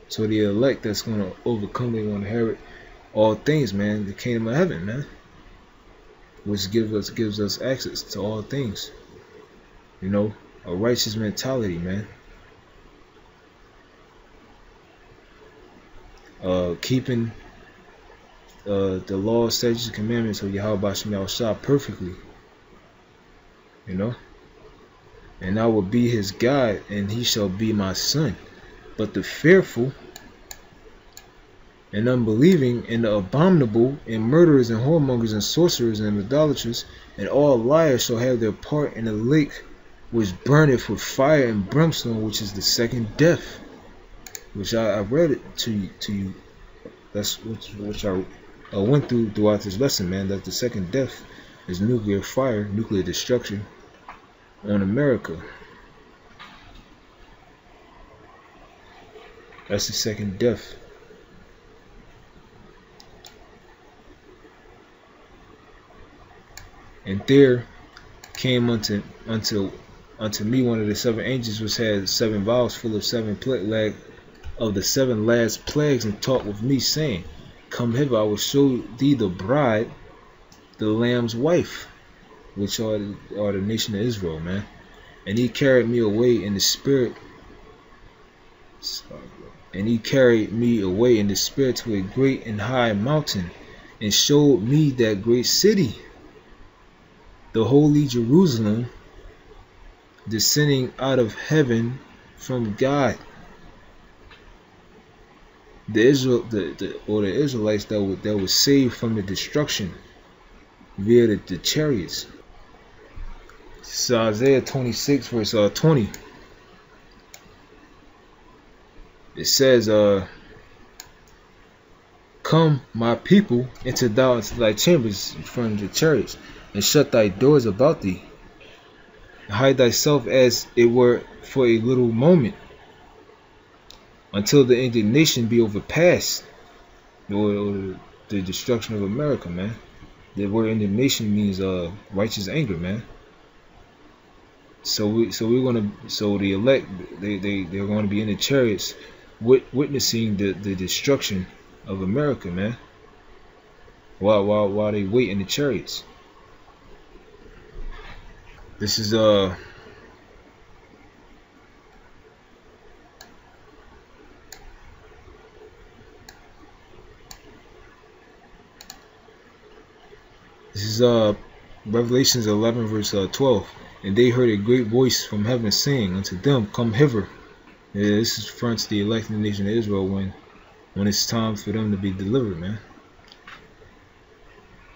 So the elect that's going to overcome, they're going to inherit all things, man. The kingdom of heaven, man, which gives us access to all things. You know, a righteous mentality, man. Keeping the law, statutes, and commandments of Yahweh Bashim Yahushua perfectly. You know, and I will be his God, and he shall be my son. But the fearful and unbelieving and the abominable and murderers and whoremongers and sorcerers and idolaters and all liars shall have their part in the lake which burneth with fire and brimstone, which is the second death. Which I read it to you. That's which I went throughout this lesson, man. That the second death is nuclear fire, nuclear destruction on America. That's the second death. And there came unto me one of the seven angels, which had 7 vials full of 7 of the 7 last plagues, and talked with me, saying, Come hither, I will show thee the bride, the Lamb's wife, which are the nation of Israel, man. And he carried me away in the spirit. And he carried me away in the spirit to a great and high mountain, and showed me that great city, the holy Jerusalem, descending out of heaven from God. The Israelites that were saved from the destruction via the chariots. So Isaiah 26 verse 20. It says, Come, my people, enter thou into thy chambers in front of the chariots, and shut thy doors about thee, and hide thyself as it were for a little moment, until the indignation be overpassed, or the destruction of America, man. The word indignation means righteous anger, man. So the elect, they're going to be in the chariots, witnessing the destruction of America, man. While they wait in the chariots. This is Revelations 11 verse 12. And they heard a great voice from heaven saying unto them, Come hither. Yeah, this is fronts the elected nation of Israel when it's time for them to be delivered, man.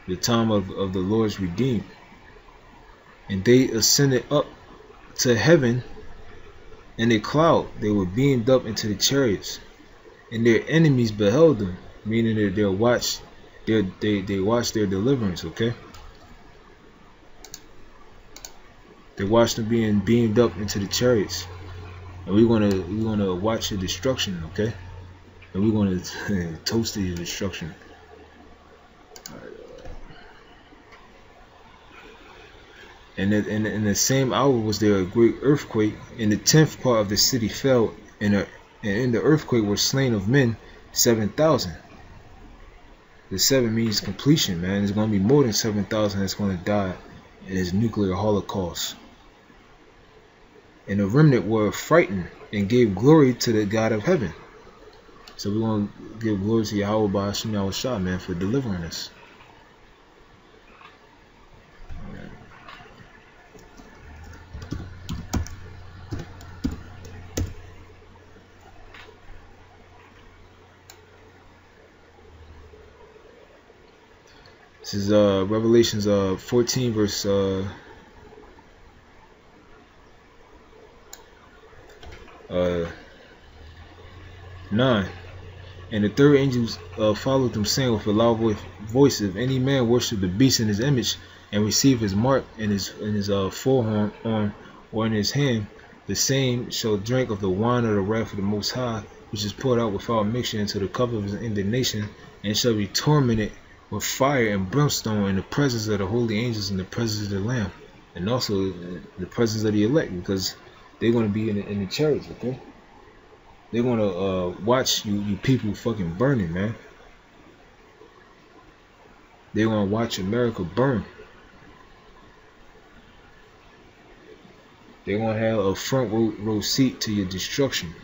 The time of the Lord's redeemed. And they ascended up to heaven in a cloud. They were beamed up into the chariots, and their enemies beheld them, meaning that they watched their deliverance. Okay, they watched them being beamed up into the chariots, and we're gonna watch the destruction. Okay, and we're gonna toast the destruction. And in the same hour was there a great earthquake, and the 10th part of the city fell, and in the earthquake were slain of men 7,000. The 7 means completion, man. There's going to be more than 7,000 that's going to die in this nuclear holocaust. And the remnant were frightened and gave glory to the God of heaven. So we're going to give glory to Yahweh Bashim Yahushua, man, for delivering us. This is Revelations 14 verse 9. And the third angel followed them, saying with a loud voice, If any man worship the beast in his image, and receive his mark in his forearm or in his hand, the same shall drink of the wine of the wrath of the Most High, which is poured out without mixture into the cup of his indignation, and shall be tormented with fire and brimstone in the presence of the holy angels and the presence of the Lamb, and also the presence of the elect, because they're going to be in the chariots. Okay. They're gonna watch you people fucking burning, man. They're gonna watch America burn. They're gonna have a front row seat to your destruction.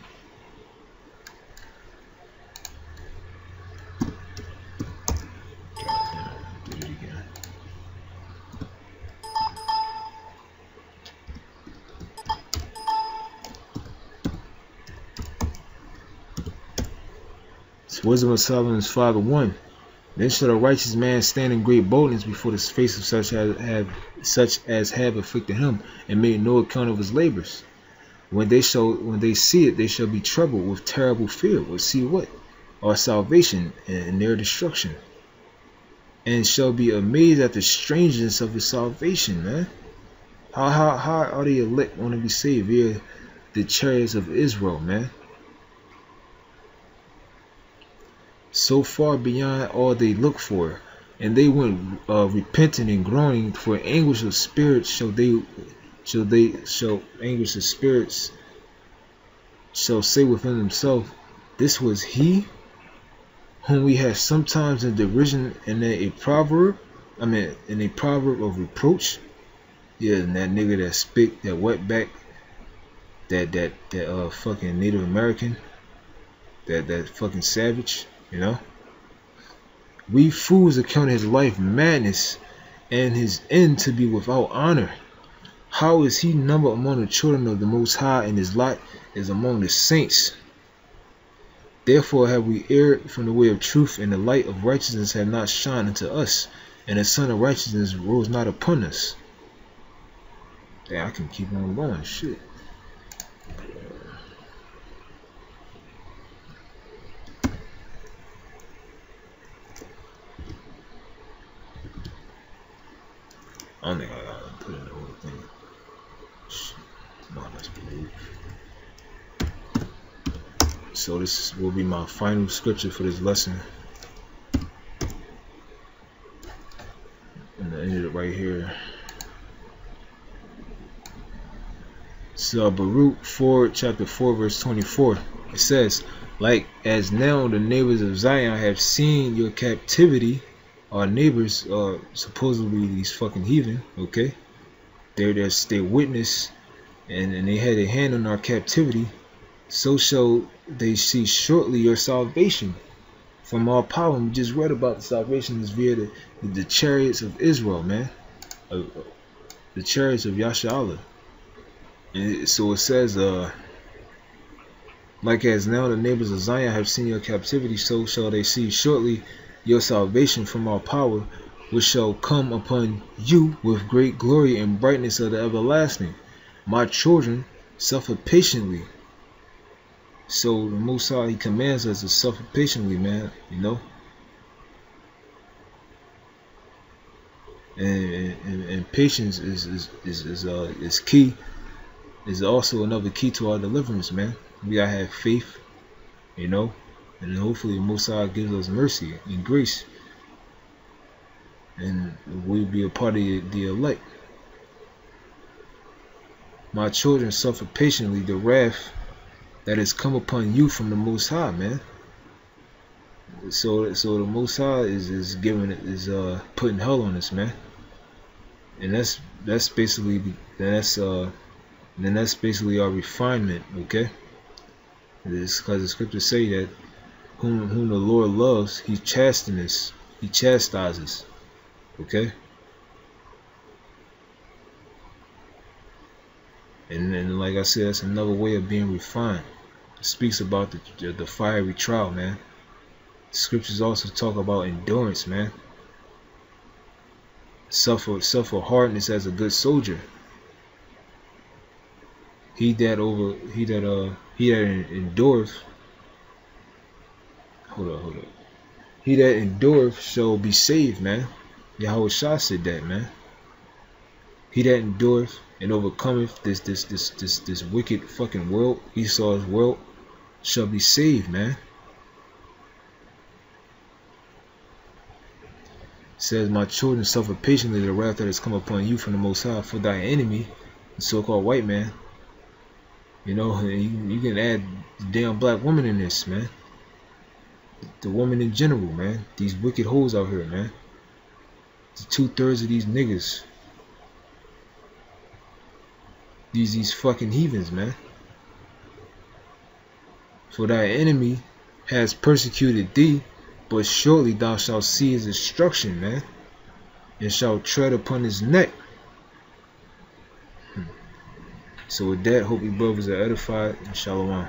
Did it again. It's Wisdom of Solomon's Father 1. Then shall a righteous man stand in great boldness before the face of such as have afflicted him, and made no account of his labors. When they see it, they shall be troubled with terrible fear. Will see what? Our salvation and their destruction. And shall be amazed at the strangeness of his salvation, man. How are the elect want to be saved via the chariots of Israel, man? So far beyond all they look for, and they went repenting and groaning for anguish of spirits shall anguish of spirits shall say within themselves, this was he whom we had sometimes in derision and in a proverb of reproach. Yeah, and that nigga that spit, that wetback, that fucking Native American, that fucking savage. You know, we fools account his life madness and his end to be without honor. How is he numbered among the children of the Most High, and his lot is among the saints? Therefore have we erred from the way of truth, and the light of righteousness had not shone unto us, and the sun of righteousness rose not upon us. Yeah, I can keep on going. Shit. I don't think I gotta put in the whole thing. No, let's believe. So this will be my final scripture for this lesson. And I ended it right here. So Baruch 4, chapter 4, verse 24. It says, like as now the neighbors of Zion have seen your captivity. Our neighbors are supposedly these fucking heathen, okay? They witness and they had a hand on our captivity. So shall they see shortly your salvation from our power. We just read about the salvation is via the chariots of Israel, man. The chariots of Yasha. And so it says, like as now the neighbors of Zion have seen your captivity, so shall they see shortly your salvation from our power, which shall come upon you with great glory and brightness of the everlasting. My children, suffer patiently. So the Most High, he commands us to suffer patiently, man, you know. And patience is key. Is also another key to our deliverance, man. We gotta have faith, you know. And hopefully the Most High gives us mercy and grace, and we'll be a part of the elect. My children, suffer patiently the wrath that has come upon you from the Most High, man. So the Most High is putting hell on us, man. And that's basically our refinement, okay? It's because the scriptures say that whom the Lord loves, he chastises, okay? And like I said, that's another way of being refined. It speaks about the fiery trial, man. The scriptures also talk about endurance, man. Suffer hardness as a good soldier. He that endureth. Hold up. He that endureth shall be saved, man. Yahweh Shah said that, man. He that endureth and overcometh this wicked fucking world, Esau's world, shall be saved, man. It says, my children, suffer patiently the wrath that has come upon you from the Most High, for thy enemy, the so-called white man. You know, you can add The damn black woman in this, man. The woman in general, man. These wicked hoes out here, man. The 2/3 of these niggas. These fucking heathens, man. For thy enemy has persecuted thee, but shortly thou shalt see his destruction, man, and shalt tread upon his neck. So with that, hope you brothers are edified, and shalom.